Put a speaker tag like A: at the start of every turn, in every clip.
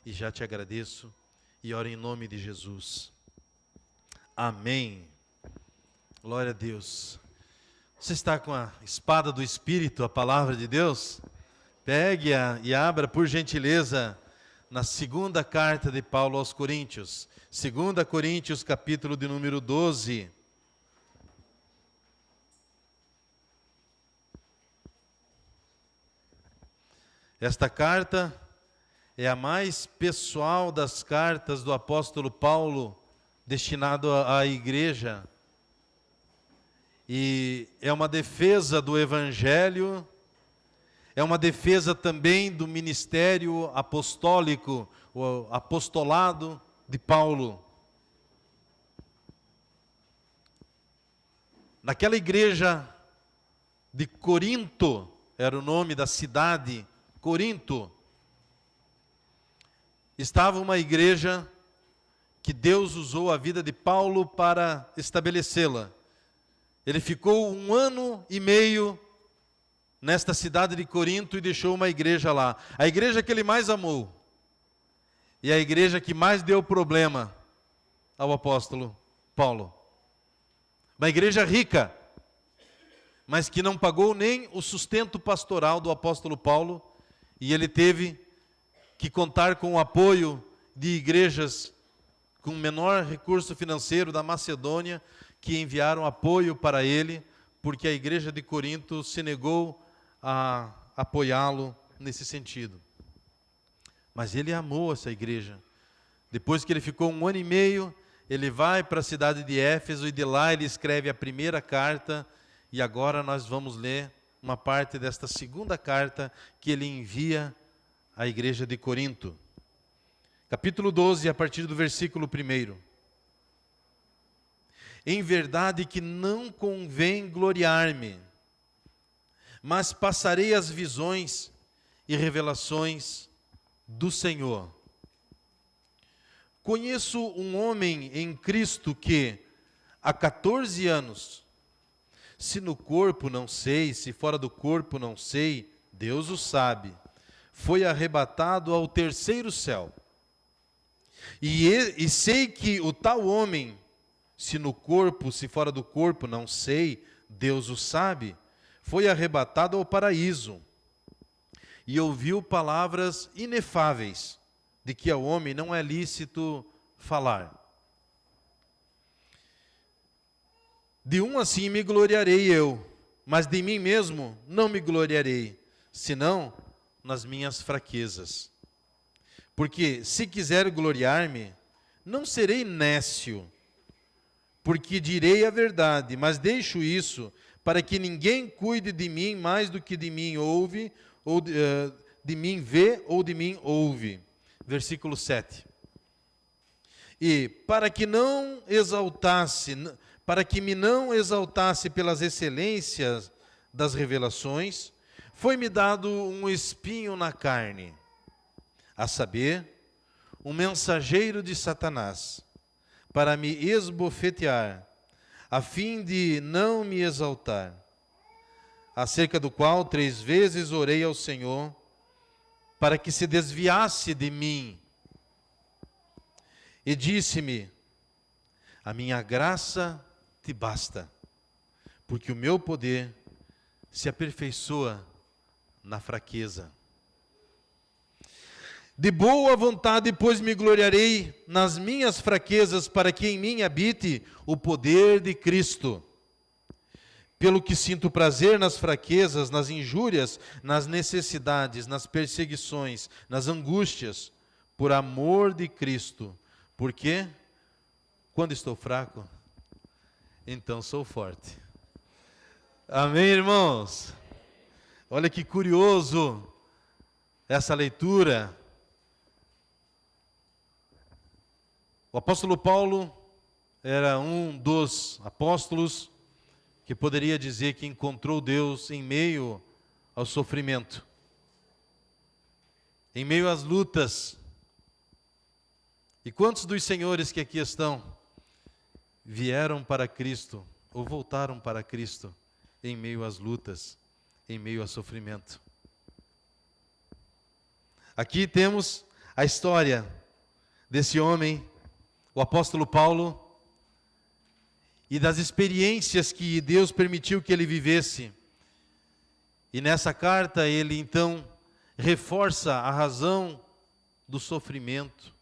A: e já te agradeço e oro em nome de Jesus. Amém. Glória a Deus. Você está com a espada do Espírito, a palavra de Deus? Pegue-a e abra, por gentileza, na segunda carta de Paulo aos Coríntios. 2 Coríntios, capítulo de número 12. Esta carta é a mais pessoal das cartas do apóstolo Paulo, destinado à igreja. E é uma defesa do Evangelho, é uma defesa também do ministério apostólico, o apostolado de Paulo. Naquela igreja de Corinto, era o nome da cidade, Corinto, estava uma igreja que Deus usou a vida de Paulo para estabelecê-la. Ele ficou 1 ano e meio nesta cidade de Corinto e deixou uma igreja lá. A igreja que ele mais amou. E a igreja que mais deu problema ao apóstolo Paulo. Uma igreja rica, mas que não pagou nem o sustento pastoral do apóstolo Paulo. E ele teve que contar com o apoio de igrejas com menor recurso financeiro da Macedônia, que enviaram apoio para ele, porque a igreja de Corinto se negou a apoiá-lo nesse sentido. Mas ele amou essa igreja. Depois que ele ficou 1 ano e meio, ele vai para a cidade de Éfeso e de lá ele escreve a primeira carta, e agora nós vamos ler uma parte desta segunda carta que ele envia à igreja de Corinto. Capítulo 12, a partir do versículo 1. Em verdade que não convém gloriar-me, mas passarei as visões e revelações do Senhor. Conheço um homem em Cristo que, há 14 anos, se no corpo não sei, se fora do corpo não sei, Deus o sabe, foi arrebatado ao terceiro céu. E sei que o tal homem, se no corpo, se fora do corpo, não sei, Deus o sabe, foi arrebatado ao paraíso. E ouviu palavras inefáveis, de que ao homem não é lícito falar. De um assim me gloriarei eu, mas de mim mesmo não me gloriarei, senão nas minhas fraquezas. Porque se quiser gloriar-me, não serei nécio, porque direi a verdade, mas deixo isso para que ninguém cuide de mim mais do que de mim ouve, ou de mim vê ou de mim ouve. Versículo 7. E para que me não exaltasse pelas excelências das revelações, foi-me dado um espinho na carne, a saber, um mensageiro de Satanás, para me esbofetear, a fim de não me exaltar, acerca do qual 3 vezes orei ao Senhor, para que se desviasse de mim. E disse-me, a minha graça te basta, porque o meu poder se aperfeiçoa na fraqueza. De boa vontade, pois, me gloriarei nas minhas fraquezas, para que em mim habite o poder de Cristo. Pelo que sinto prazer nas fraquezas, nas injúrias, nas necessidades, nas perseguições, nas angústias, por amor de Cristo. Porque, quando estou fraco, então sou forte. Amém, irmãos? Olha que curioso essa leitura. O apóstolo Paulo era um dos apóstolos que poderia dizer que encontrou Deus em meio ao sofrimento, em meio às lutas. E quantos dos senhores que aqui estão vieram para Cristo ou voltaram para Cristo em meio às lutas, em meio ao sofrimento? Aqui temos a história desse homem, o apóstolo Paulo, e das experiências que Deus permitiu que ele vivesse. E nessa carta ele então reforça a razão do sofrimento.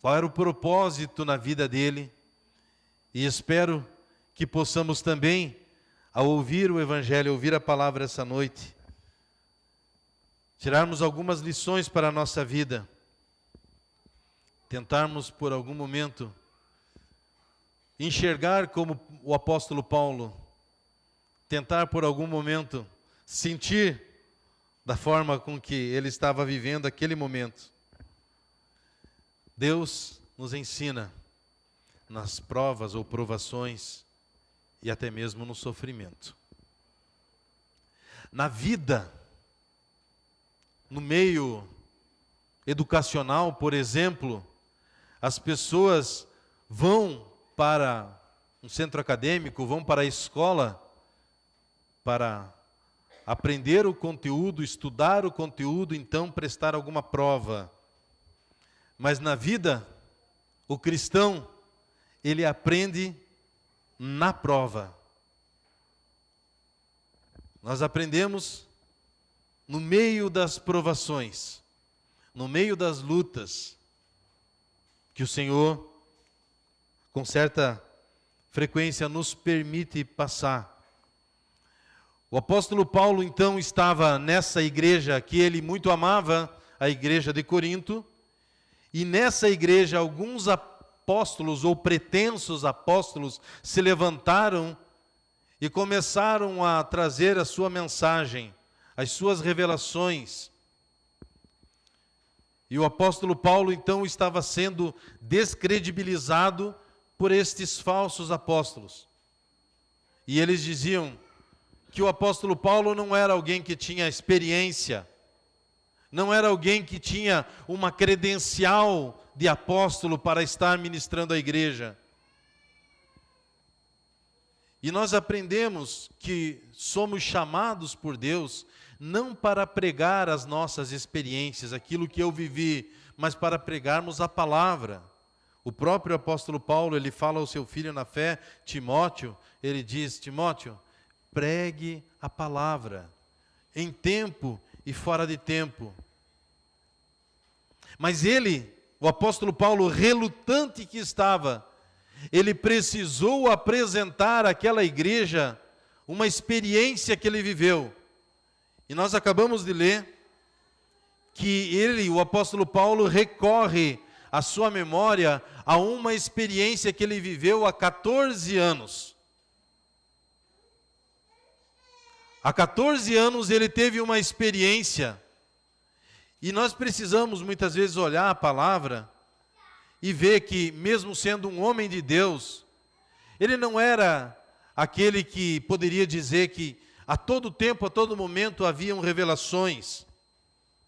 A: Qual era o propósito na vida dele? E espero que possamos também, ao ouvir o Evangelho, ouvir a palavra essa noite, tirarmos algumas lições para a nossa vida. Tentarmos por algum momento enxergar como o apóstolo Paulo, tentar por algum momento sentir da forma com que ele estava vivendo aquele momento. Deus nos ensina nas provas ou provações e até mesmo no sofrimento. Na vida, no meio educacional, por exemplo, as pessoas vão para um centro acadêmico, vão para a escola para aprender o conteúdo, estudar o conteúdo, então prestar alguma prova. Mas na vida, o cristão, ele aprende na prova. Nós aprendemos no meio das provações, no meio das lutas, que o Senhor, com certa frequência, nos permite passar. O apóstolo Paulo, então, estava nessa igreja que ele muito amava, a igreja de Corinto, e nessa igreja alguns apóstolos ou pretensos apóstolos se levantaram e começaram a trazer a sua mensagem, as suas revelações. E o apóstolo Paulo, então, estava sendo descredibilizado por estes falsos apóstolos. E eles diziam que o apóstolo Paulo não era alguém que tinha experiência, não era alguém que tinha uma credencial de apóstolo para estar ministrando a igreja. E nós aprendemos que somos chamados por Deus não para pregar as nossas experiências, aquilo que eu vivi, mas para pregarmos a palavra. O próprio apóstolo Paulo, ele fala ao seu filho na fé, Timóteo, ele diz: Timóteo, pregue a palavra, em tempo e fora de tempo. Mas ele, o apóstolo Paulo, relutante que estava, ele precisou apresentar àquela igreja uma experiência que ele viveu. E nós acabamos de ler que ele, o apóstolo Paulo, recorre à sua memória a uma experiência que ele viveu há 14 anos. Há 14 anos ele teve uma experiência. E nós precisamos muitas vezes olhar a palavra e ver que, mesmo sendo um homem de Deus, ele não era aquele que poderia dizer que a todo tempo, a todo momento haviam revelações.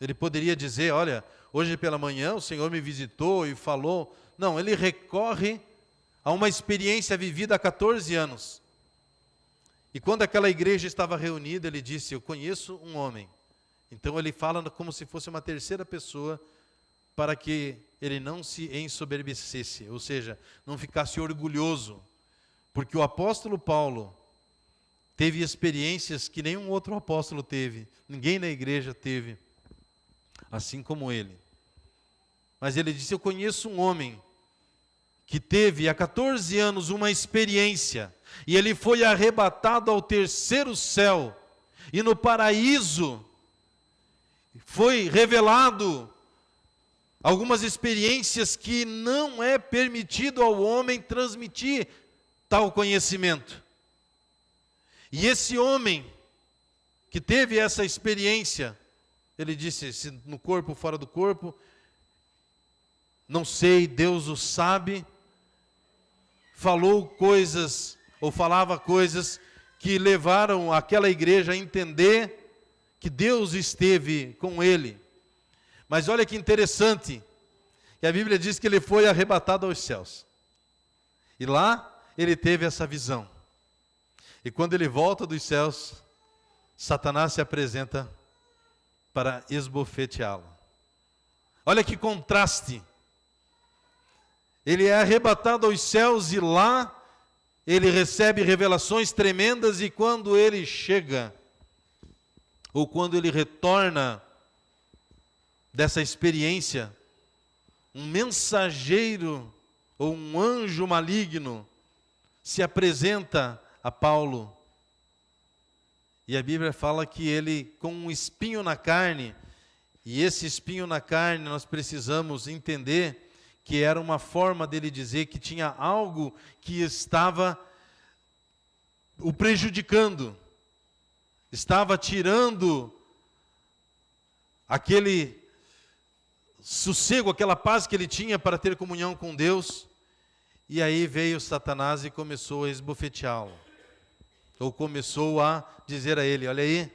A: Ele poderia dizer: olha, hoje pela manhã o Senhor me visitou e falou. Não, ele recorre a uma experiência vivida há 14 anos. E quando aquela igreja estava reunida, ele disse: eu conheço um homem. Então ele fala como se fosse uma terceira pessoa, para que ele não se ensoberbecesse, ou seja, não ficasse orgulhoso. Porque o apóstolo Paulo teve experiências que nenhum outro apóstolo teve, ninguém na igreja teve, assim como ele. Mas ele disse: eu conheço um homem que teve há 14 anos uma experiência, e ele foi arrebatado ao terceiro céu, e no paraíso foi revelado algumas experiências que não é permitido ao homem transmitir tal conhecimento. E esse homem que teve essa experiência, ele disse: se no corpo ou fora do corpo, não sei, Deus o sabe. Falou coisas, ou falava coisas que levaram aquela igreja a entender que Deus esteve com ele. Mas olha que interessante, que a Bíblia diz que ele foi arrebatado aos céus. E lá ele teve essa visão. E quando ele volta dos céus, Satanás se apresenta para esbofeteá-lo. Olha que contraste. Ele é arrebatado aos céus e lá ele recebe revelações tremendas, e quando ele chega, ou quando ele retorna dessa experiência, um mensageiro ou um anjo maligno se apresenta a Paulo. E a Bíblia fala que ele, com um espinho na carne, e esse espinho na carne nós precisamos entender que era uma forma dele dizer que tinha algo que estava o prejudicando, estava tirando aquele sossego, aquela paz que ele tinha para ter comunhão com Deus. E aí veio Satanás e começou a esbofeteá-lo, ou começou a dizer a ele: olha aí,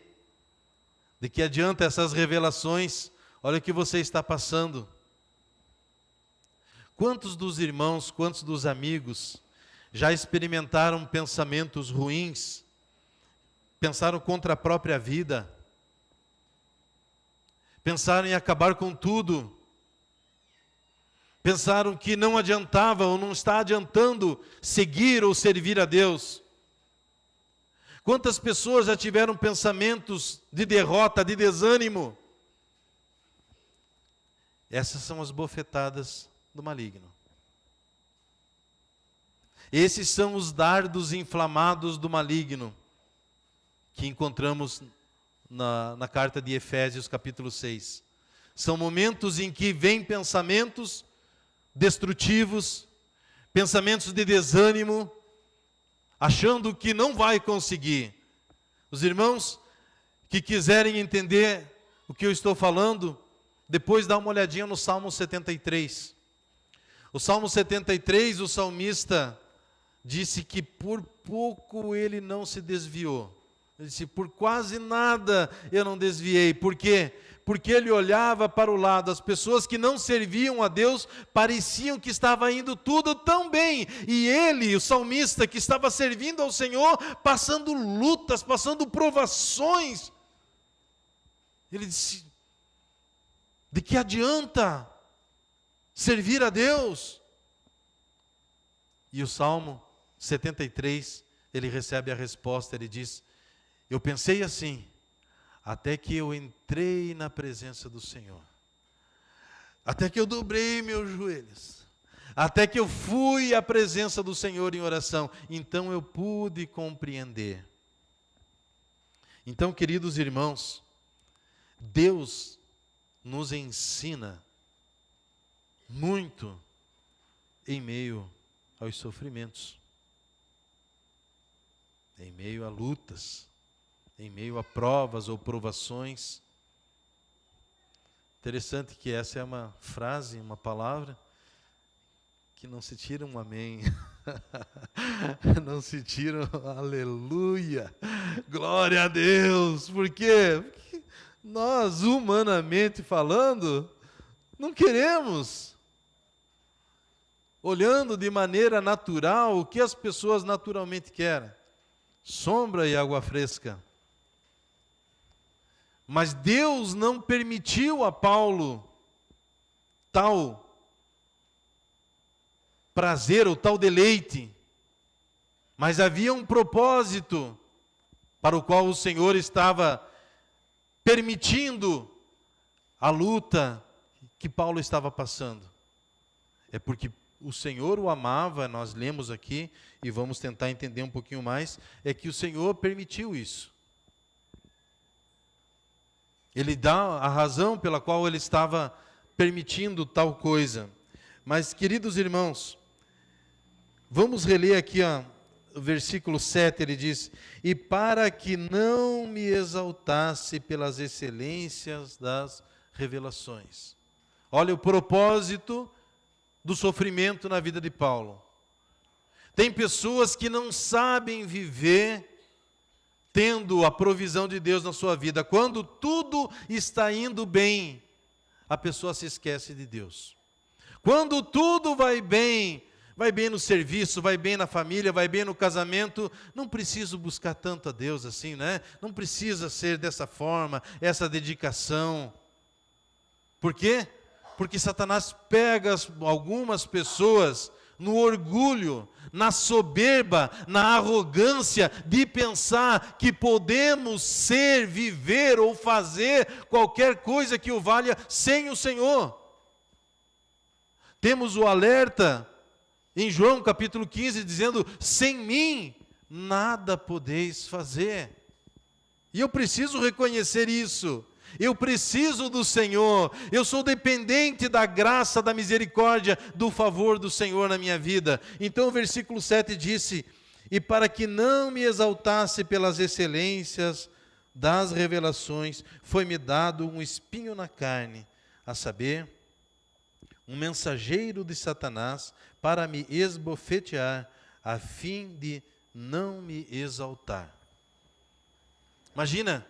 A: de que adianta essas revelações? Olha o que você está passando. Quantos dos irmãos, quantos dos amigos já experimentaram pensamentos ruins, pensaram contra a própria vida, pensaram em acabar com tudo, pensaram que não adiantava ou não está adiantando seguir ou servir a Deus? Quantas pessoas já tiveram pensamentos de derrota, de desânimo? Essas são as bofetadas do maligno. Esses são os dardos inflamados do maligno que encontramos na carta de Efésios capítulo 6. São momentos em que vêm pensamentos destrutivos, pensamentos de desânimo, achando que não vai conseguir. Os irmãos que quiserem entender o que eu estou falando, depois dá uma olhadinha no Salmo 73. O Salmo 73, o salmista disse que por pouco ele não se desviou. Ele disse: por quase nada eu não desviei. Por quê? Porque ele olhava para o lado, as pessoas que não serviam a Deus pareciam que estava indo tudo tão bem, e ele, o salmista, que estava servindo ao Senhor, passando lutas, passando provações, ele disse: de que adianta servir a Deus? E o Salmo 73, ele recebe a resposta, ele diz: eu pensei assim, até que eu entrei na presença do Senhor, até que eu dobrei meus joelhos, até que eu fui à presença do Senhor em oração, então eu pude compreender. Então, queridos irmãos, Deus nos ensina muito em meio aos sofrimentos, em meio a lutas, em meio a provas ou provações. Interessante que essa é uma frase, uma palavra, que não se tira um amém, não se tira um aleluia, glória a Deus. Por quê? Porque nós, humanamente falando, não queremos, olhando de maneira natural, o que as pessoas naturalmente querem: sombra e água fresca. Mas Deus não permitiu a Paulo tal prazer ou tal deleite, mas havia um propósito para o qual o Senhor estava permitindo a luta que Paulo estava passando. É porque o Senhor o amava, nós lemos aqui e vamos tentar entender um pouquinho mais, é que o Senhor permitiu isso. Ele dá a razão pela qual ele estava permitindo tal coisa. Mas, queridos irmãos, vamos reler aqui o versículo 7, ele diz: e para que não me exaltasse pelas excelências das revelações. Olha o propósito do sofrimento na vida de Paulo. Tem pessoas que não sabem viver tendo a provisão de Deus na sua vida. Quando tudo está indo bem, a pessoa se esquece de Deus. Quando tudo vai bem no serviço, vai bem na família, vai bem no casamento, não preciso buscar tanto a Deus assim, né? Não precisa ser dessa forma, essa dedicação. Por quê? porque Satanás pega algumas pessoas no orgulho, na soberba, na arrogância de pensar que podemos ser, viver ou fazer qualquer coisa que o valha sem o Senhor. Temos o alerta em João capítulo 15 dizendo: sem mim nada podeis fazer. E eu preciso reconhecer isso. Eu preciso do Senhor, eu sou dependente da graça, da misericórdia, do favor do Senhor na minha vida. Então o versículo 7 disse: e para que não me exaltasse pelas excelências das revelações, foi-me dado um espinho na carne, a saber, um mensageiro de Satanás, para me esbofetear, a fim de não me exaltar. Imagina,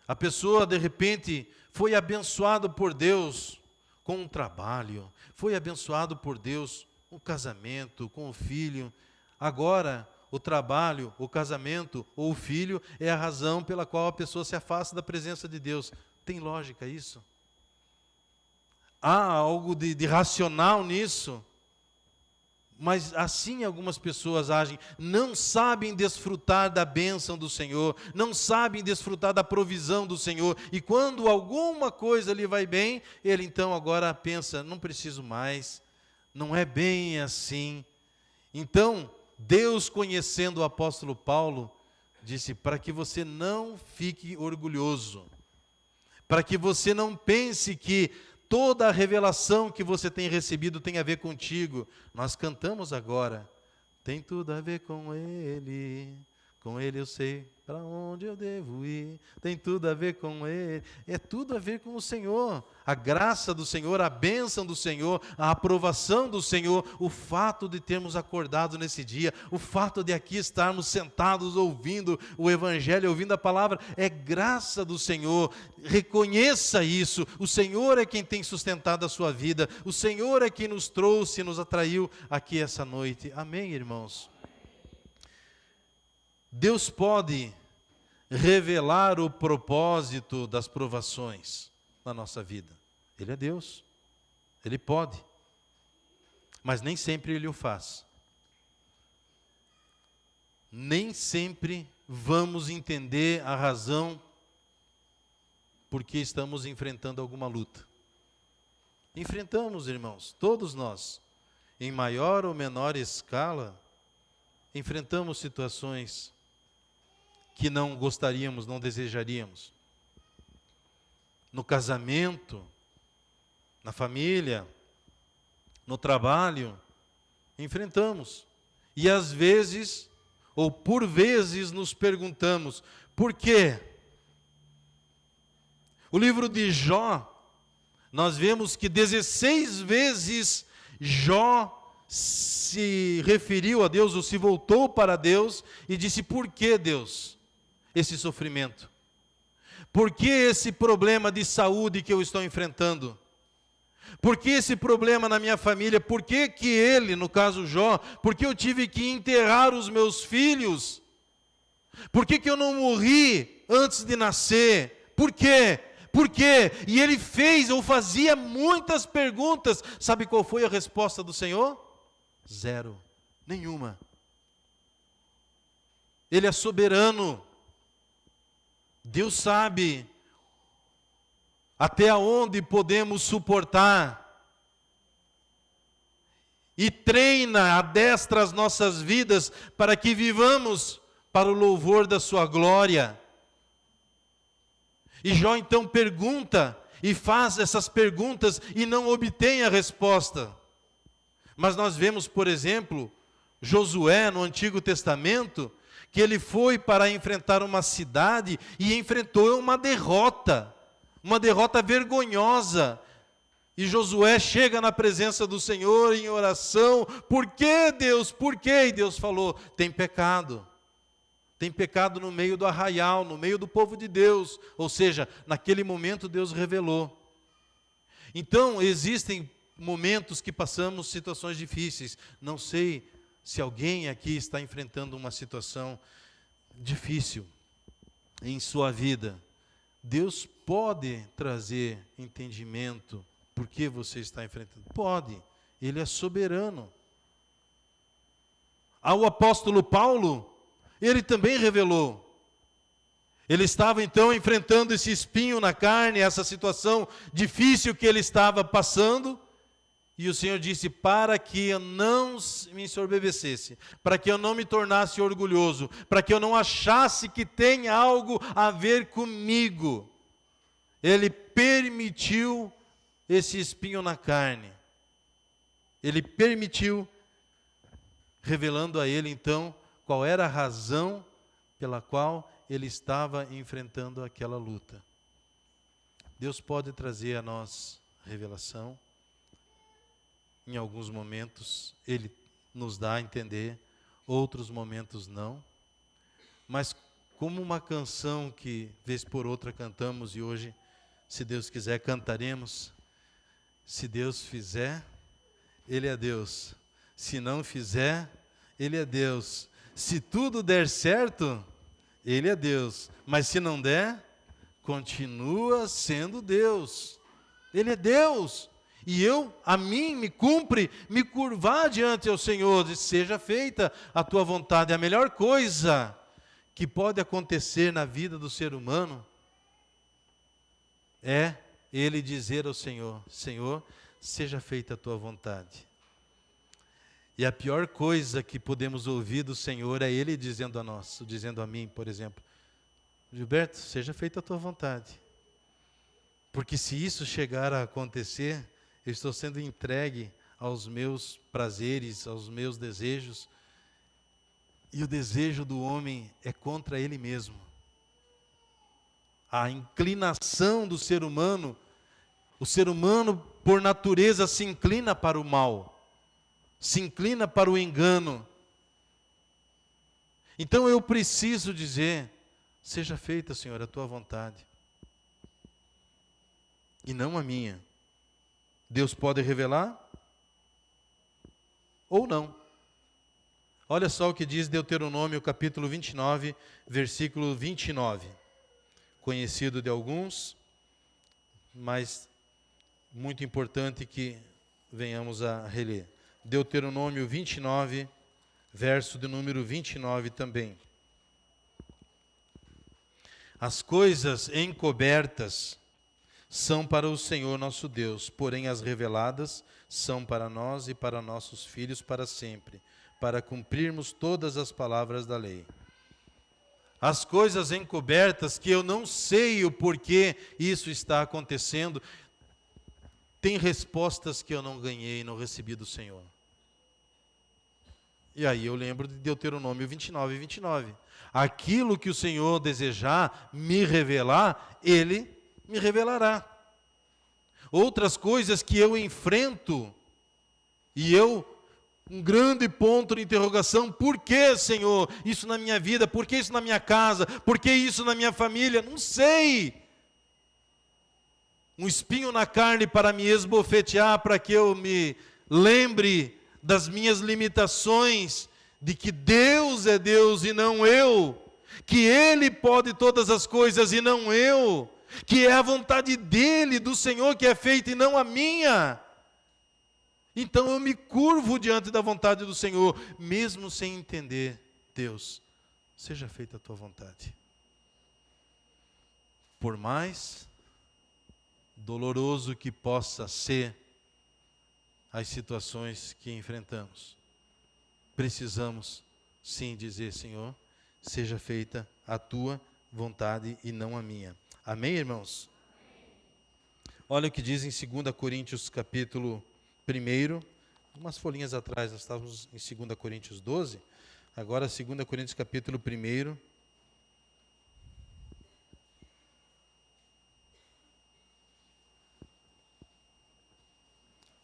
A: a pessoa de repente foi abençoada por Deus com um trabalho, foi abençoado por Deus com um casamento, com um filho. Agora, o trabalho, o casamento ou o filho é a razão pela qual a pessoa se afasta da presença de Deus. Tem lógica isso? Há algo de racional nisso? Mas assim algumas pessoas agem, não sabem desfrutar da bênção do Senhor, não sabem desfrutar da provisão do Senhor, e quando alguma coisa lhe vai bem, ele então agora pensa: não preciso mais, não é bem assim. Então, Deus, conhecendo o apóstolo Paulo, disse: para que você não fique orgulhoso, para que você não pense que toda a revelação que você tem recebido tem a ver contigo. Nós cantamos agora: tem tudo a ver com Ele eu sei para onde eu devo ir, tem tudo a ver com Ele, é tudo a ver com o Senhor, a graça do Senhor, a bênção do Senhor, a aprovação do Senhor, o fato de termos acordado nesse dia, o fato de aqui estarmos sentados ouvindo o Evangelho, ouvindo a palavra, é graça do Senhor. Reconheça isso, o Senhor é quem tem sustentado a sua vida, o Senhor é quem nos trouxe e nos atraiu aqui essa noite. Amém, irmãos? Deus pode revelar o propósito das provações na nossa vida. Ele é Deus, Ele pode, mas nem sempre Ele o faz. Nem sempre vamos entender a razão por que estamos enfrentando alguma luta. Enfrentamos, irmãos, todos nós, em maior ou menor escala, enfrentamos situações que não gostaríamos, não desejaríamos. No casamento, na família, no trabalho, enfrentamos. E às vezes, ou por vezes, nos perguntamos: por quê? O livro de Jó, nós vemos que 16 vezes Jó se referiu a Deus, ou se voltou para Deus e disse: por que, Deus, esse sofrimento? Por que esse problema de saúde que eu estou enfrentando? Por que esse problema na minha família? Por que que ele, no caso Jó, por que eu tive que enterrar os meus filhos? Por que que eu não morri antes de nascer? Por quê? Por quê? E ele fez ou fazia muitas perguntas. Sabe qual foi a resposta do Senhor? Zero, nenhuma. Ele é soberano. Deus sabe até onde podemos suportar e treina, adestra as nossas vidas para que vivamos para o louvor da sua glória. E Jó então pergunta e faz essas perguntas e não obtém a resposta. Mas nós vemos, por exemplo, Josué no Antigo Testamento, que ele foi para enfrentar uma cidade e enfrentou uma derrota vergonhosa. E Josué chega na presença do Senhor em oração: por que, Deus? Por quê? E Deus falou: tem pecado no meio do arraial, no meio do povo de Deus. Ou seja, naquele momento Deus revelou. Então existem momentos que passamos situações difíceis. Não sei se alguém aqui está enfrentando uma situação difícil em sua vida. Deus pode trazer entendimento por que você está enfrentando? Pode, ele é soberano. Ao apóstolo Paulo, ele também revelou. Ele estava então enfrentando esse espinho na carne, essa situação difícil que ele estava passando, e o Senhor disse, para que eu não me ensoberbecesse, para que eu não me tornasse orgulhoso, para que eu não achasse que tem algo a ver comigo, Ele permitiu esse espinho na carne. Ele permitiu, revelando a ele então qual era a razão pela qual ele estava enfrentando aquela luta. Deus pode trazer a nós revelação. Em alguns momentos Ele nos dá a entender, outros momentos não. Mas como uma canção que vez por outra cantamos e hoje, se Deus quiser, cantaremos. Se Deus fizer, Ele é Deus. Se não fizer, Ele é Deus. Se tudo der certo, Ele é Deus. Mas se não der, continua sendo Deus. Ele é Deus. E a mim me cumpre me curvar diante ao Senhor, e seja feita a tua vontade. A melhor coisa que pode acontecer na vida do ser humano é ele dizer ao Senhor, Senhor, seja feita a tua vontade. E a pior coisa que podemos ouvir do Senhor é Ele dizendo a nós, dizendo a mim, por exemplo, Gilberto, seja feita a tua vontade. Porque se isso chegar a acontecer, eu estou sendo entregue aos meus prazeres, aos meus desejos, e o desejo do homem é contra ele mesmo. A inclinação do ser humano, o ser humano por natureza se inclina para o mal, se inclina para o engano. Então eu preciso dizer, seja feita, Senhor, a tua vontade, e não a minha. Deus pode revelar ou não. Olha só o que diz Deuteronômio capítulo 29, versículo 29. Conhecido de alguns, mas muito importante que venhamos a reler. Deuteronômio 29, verso de número 29 também. As coisas encobertas são para o Senhor nosso Deus, porém as reveladas são para nós e para nossos filhos para sempre, para cumprirmos todas as palavras da lei. As coisas encobertas que eu não sei o porquê isso está acontecendo, tem respostas que eu não ganhei, não recebi do Senhor. E aí eu lembro de Deuteronômio 29, 29. Aquilo que o Senhor desejar me revelar, Ele me revelará. Outras coisas que eu enfrento, e um grande ponto de interrogação, por que, Senhor, isso na minha vida, por que isso na minha casa, por que isso na minha família, não sei. Um espinho na carne para me esbofetear, para que eu me lembre das minhas limitações, de que Deus é Deus e não eu, que Ele pode todas as coisas e não eu, que é a vontade dEle, do Senhor, que é feita e não a minha. Então eu me curvo diante da vontade do Senhor, mesmo sem entender. Deus, seja feita a tua vontade. Por mais doloroso que possa ser as situações que enfrentamos, precisamos sim dizer, Senhor, seja feita a tua vontade e não a minha. Amém, irmãos? Olha o que diz em 2 Coríntios capítulo 1, umas folhinhas atrás, nós estávamos em 2 Coríntios 12, agora 2 Coríntios capítulo 1,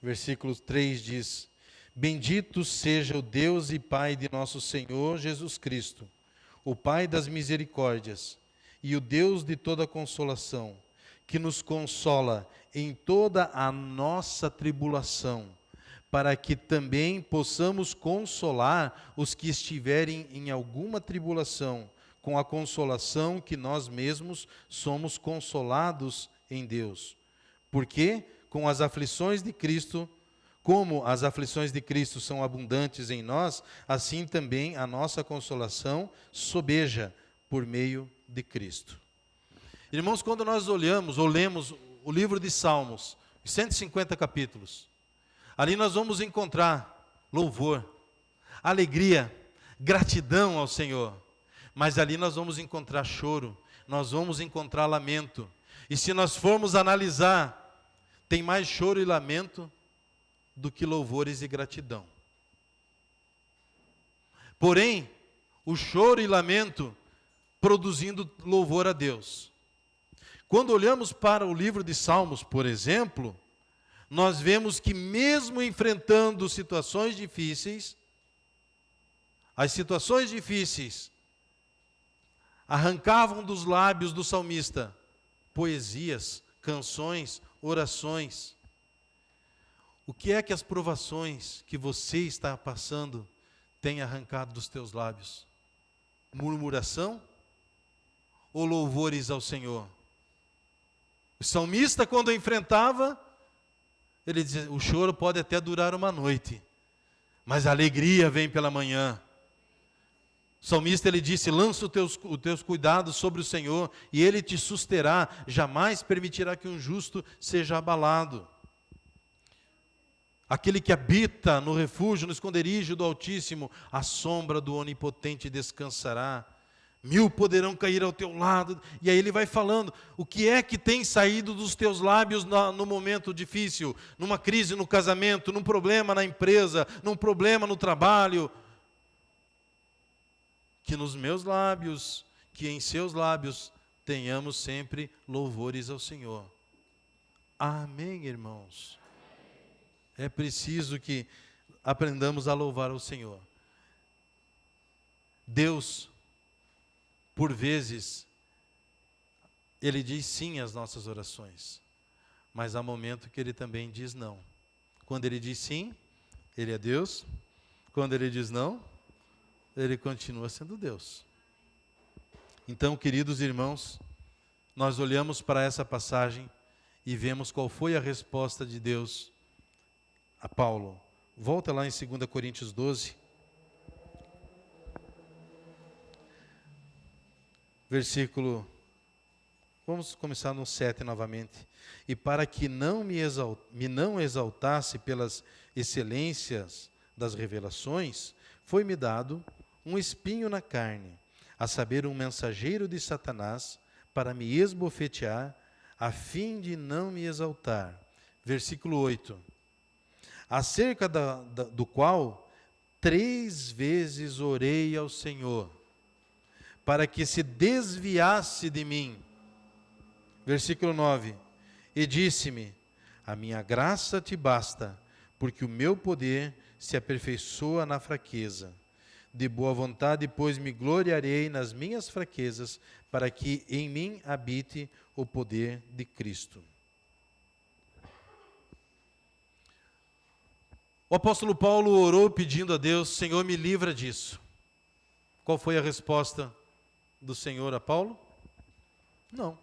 A: versículo 3 diz, bendito seja o Deus e Pai de nosso Senhor Jesus Cristo, o Pai das misericórdias e o Deus de toda consolação, que nos consola em toda a nossa tribulação, para que também possamos consolar os que estiverem em alguma tribulação, com a consolação que nós mesmos somos consolados em Deus. Porque, com as aflições de Cristo, como as aflições de Cristo são abundantes em nós, assim também a nossa consolação sobeja por meio de Cristo. Irmãos, quando nós olhamos ou lemos o livro de Salmos, 150 capítulos, ali nós vamos encontrar louvor, alegria, gratidão ao Senhor. Mas ali nós vamos encontrar choro, nós vamos encontrar lamento. E se nós formos analisar, tem mais choro e lamento do que louvores e gratidão. Porém, o choro e lamento produzindo louvor a Deus. Quando olhamos para o livro de Salmos, por exemplo, nós vemos que mesmo enfrentando situações difíceis, as situações difíceis arrancavam dos lábios do salmista poesias, canções, orações. O que é que as provações que você está passando têm arrancado dos teus lábios? Murmuração ou louvores ao Senhor? O salmista, quando enfrentava, ele dizia, o choro pode até durar uma noite, mas a alegria vem pela manhã. O salmista, ele disse, lança os teus cuidados sobre o Senhor, e Ele te susterá, jamais permitirá que um justo seja abalado. Aquele que habita no refúgio, no esconderijo do Altíssimo, à sombra do Onipotente descansará. 1000 poderão cair ao teu lado. E aí ele vai falando, o que é que tem saído dos teus lábios no momento difícil? Numa crise no casamento, num problema na empresa, num problema no trabalho. Que nos meus lábios, que em seus lábios, tenhamos sempre louvores ao Senhor. Amém, irmãos? É preciso que aprendamos a louvar ao Senhor. Deus, por vezes, Ele diz sim às nossas orações, mas há momento que Ele também diz não. Quando Ele diz sim, Ele é Deus. Quando Ele diz não, Ele continua sendo Deus. Então, queridos irmãos, nós olhamos para essa passagem e vemos qual foi a resposta de Deus a Paulo. Volta lá em 2 Coríntios 12. Versículo, vamos começar no 7 novamente. E para que não me exaltasse pelas excelências das revelações, foi-me dado um espinho na carne, a saber, um mensageiro de Satanás, para me esbofetear, a fim de não me exaltar. Versículo 8. Acerca do qual 3 vezes orei ao Senhor, para que se desviasse de mim. Versículo 9. E disse-me, a minha graça te basta, porque o meu poder se aperfeiçoa na fraqueza. De boa vontade, pois, me gloriarei nas minhas fraquezas, para que em mim habite o poder de Cristo. O apóstolo Paulo orou pedindo a Deus, Senhor, me livra disso. Qual foi a resposta do Senhor a Paulo? Não.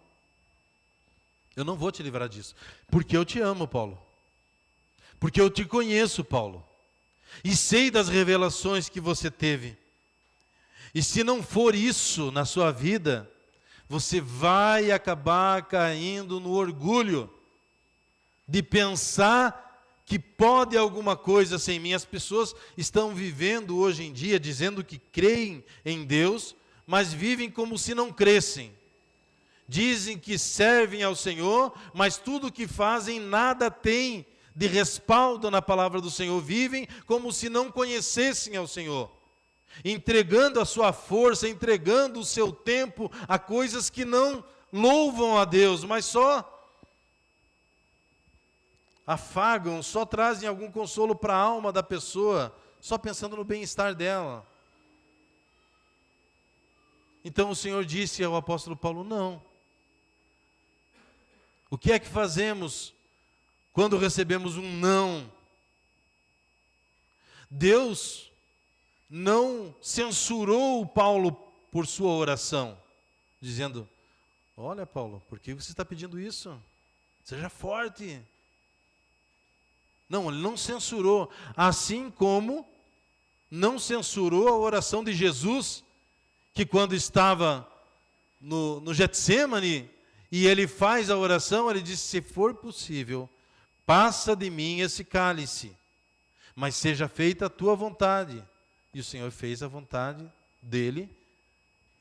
A: Eu não vou te livrar disso. Porque eu te amo, Paulo. Porque eu te conheço, Paulo. E sei das revelações que você teve. E se não for isso na sua vida, você vai acabar caindo no orgulho de pensar que pode alguma coisa sem mim. As pessoas estão vivendo hoje em dia dizendo que creem em Deus, mas vivem como se não crescem. Dizem que servem ao Senhor, mas tudo o que fazem nada tem de respaldo na palavra do Senhor. Vivem como se não conhecessem ao Senhor, entregando a sua força, entregando o seu tempo a coisas que não louvam a Deus, mas só afagam, só trazem algum consolo para a alma da pessoa, só pensando no bem-estar dela. Então o Senhor disse ao apóstolo Paulo, não. O que é que fazemos quando recebemos um não? Deus não censurou Paulo por sua oração, dizendo, olha Paulo, por que você está pedindo isso? Seja forte. Não, ele não censurou. Assim como não censurou a oração de Jesus, que quando estava no Getsemane, e ele faz a oração, ele disse: se for possível, passa de mim esse cálice, mas seja feita a tua vontade. E o Senhor fez a vontade dele,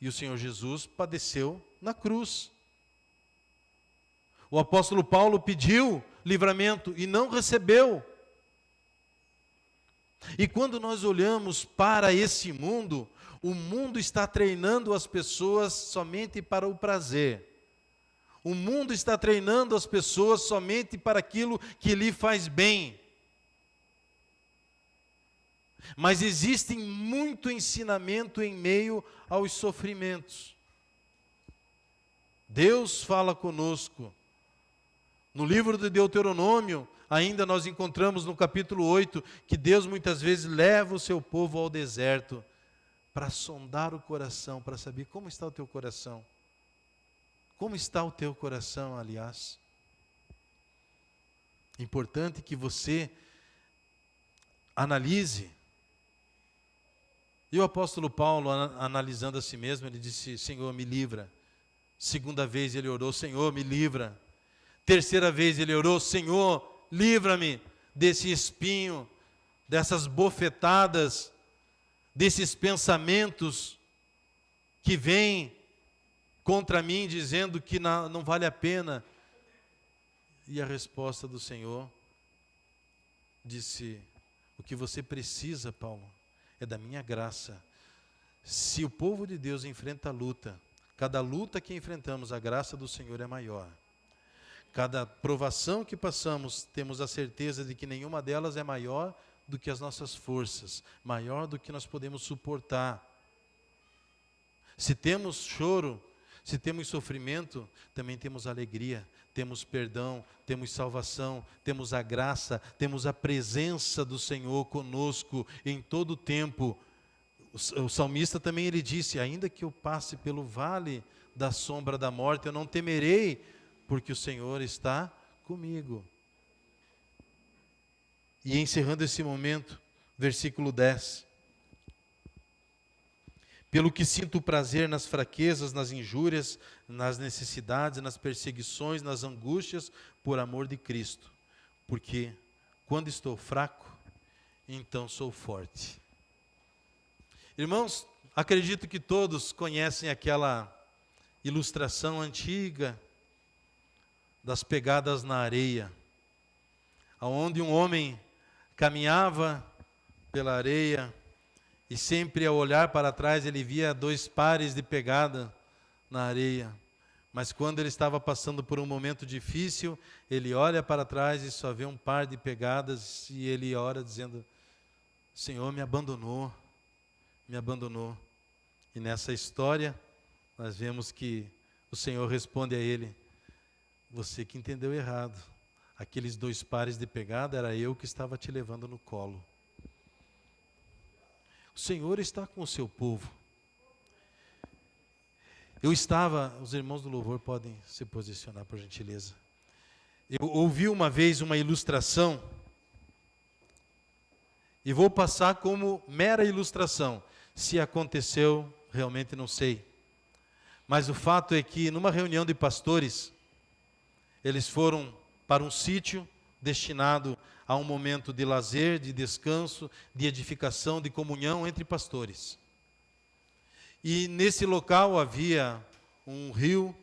A: e o Senhor Jesus padeceu na cruz. O apóstolo Paulo pediu livramento e não recebeu. E quando nós olhamos para esse mundo, o mundo está treinando as pessoas somente para o prazer. O mundo está treinando as pessoas somente para aquilo que lhe faz bem. Mas existe muito ensinamento em meio aos sofrimentos. Deus fala conosco. No livro de Deuteronômio, ainda nós encontramos no capítulo 8, que Deus muitas vezes leva o seu povo ao deserto para sondar o coração, para saber como está o teu coração. Como está o teu coração, aliás? Importante que você analise. E o apóstolo Paulo, analisando a si mesmo, ele disse: Senhor, me livra. Segunda vez ele orou: Senhor, me livra. Terceira vez ele orou: Senhor, livra-me desse espinho, dessas bofetadas, desses pensamentos que vêm contra mim, dizendo que não vale a pena. E a resposta do Senhor disse: o que você precisa, Paulo, é da minha graça. Se o povo de Deus enfrenta luta, cada luta que enfrentamos, a graça do Senhor é maior. Cada provação que passamos, temos a certeza de que nenhuma delas é maior do que as nossas forças, maior do que nós podemos suportar. Se temos choro, se temos sofrimento, também temos alegria, temos perdão, temos salvação, temos a graça, temos a presença do Senhor conosco em todo o tempo. O salmista também ele disse: ainda que eu passe pelo vale da sombra da morte, eu não temerei, porque o Senhor está comigo. E encerrando esse momento, versículo 10. Pelo que sinto prazer nas fraquezas, nas injúrias, nas necessidades, nas perseguições, nas angústias, por amor de Cristo. Porque quando estou fraco, então sou forte. Irmãos, acredito que todos conhecem aquela ilustração antiga das pegadas na areia, onde um homem caminhava pela areia e sempre ao olhar para trás ele via 2 pares de pegada na areia. Mas quando ele estava passando por um momento difícil, ele olha para trás e só vê um par de pegadas e ele ora dizendo: Senhor, me abandonou, me abandonou. E nessa história nós vemos que o Senhor responde a ele: você que entendeu errado. Aqueles 2 pares de pegada era eu que estava te levando no colo. O Senhor está com o seu povo. Os irmãos do louvor podem se posicionar, por gentileza. Eu ouvi uma vez uma ilustração, e vou passar como mera ilustração. Se aconteceu, realmente não sei. Mas o fato é que numa reunião de pastores, eles foram para um sítio destinado a um momento de lazer, de descanso, de edificação, de comunhão entre pastores. E nesse local havia um rio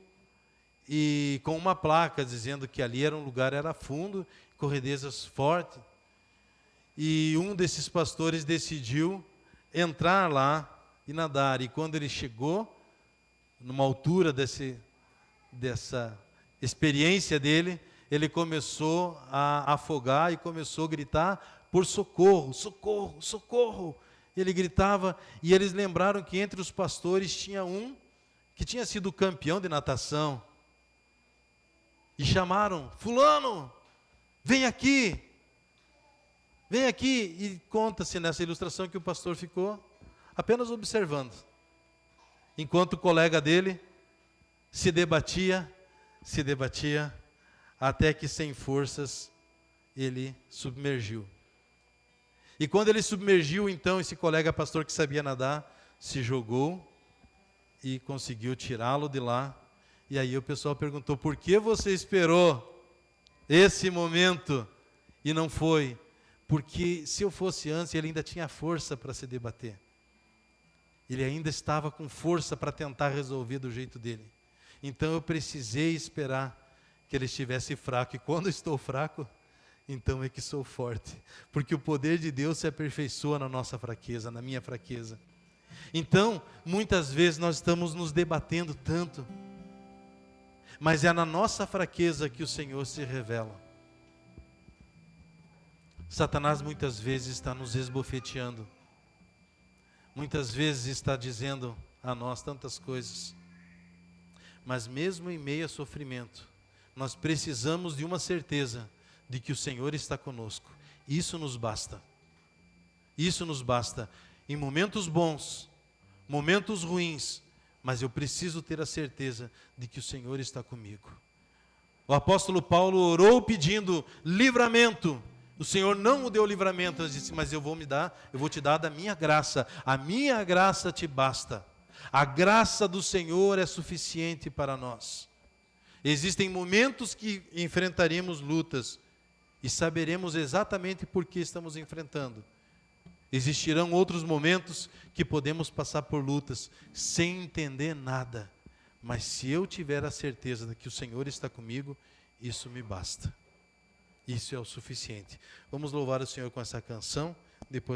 A: e com uma placa dizendo que ali era um lugar, era fundo, correntezas fortes. E um desses pastores decidiu entrar lá e nadar. E quando ele chegou, numa altura dessa experiência dele, ele começou a afogar e começou a gritar por socorro, socorro, socorro. Ele gritava e eles lembraram que entre os pastores tinha um que tinha sido campeão de natação. E chamaram: fulano, vem aqui. Vem aqui. E conta-se nessa ilustração que o pastor ficou apenas observando, enquanto o colega dele se debatia, até que sem forças ele submergiu. E quando ele submergiu, então, esse colega pastor que sabia nadar, se jogou e conseguiu tirá-lo de lá. E aí o pessoal perguntou, por que você esperou esse momento e não foi? Porque se eu fosse antes, ele ainda tinha força para se debater. Ele ainda estava com força para tentar resolver do jeito dele. Então eu precisei esperar que ele estivesse fraco. E quando estou fraco, então é que sou forte. Porque o poder de Deus se aperfeiçoa na nossa fraqueza, na minha fraqueza. Então, muitas vezes nós estamos nos debatendo tanto, mas é na nossa fraqueza que o Senhor se revela. Satanás muitas vezes está nos esbofeteando, muitas vezes está dizendo a nós tantas coisas, mas mesmo em meio a sofrimento, nós precisamos de uma certeza de que o Senhor está conosco. Isso nos basta. Isso nos basta. Em momentos bons, momentos ruins, mas eu preciso ter a certeza de que o Senhor está comigo. O apóstolo Paulo orou pedindo livramento. O Senhor não o deu livramento, ele disse, mas eu vou te dar da minha graça. A minha graça te basta. A graça do Senhor é suficiente para nós. Existem momentos que enfrentaremos lutas e saberemos exatamente por que estamos enfrentando. Existirão outros momentos que podemos passar por lutas sem entender nada. Mas se eu tiver a certeza de que o Senhor está comigo, isso me basta. Isso é o suficiente. Vamos louvar o Senhor com essa canção, depois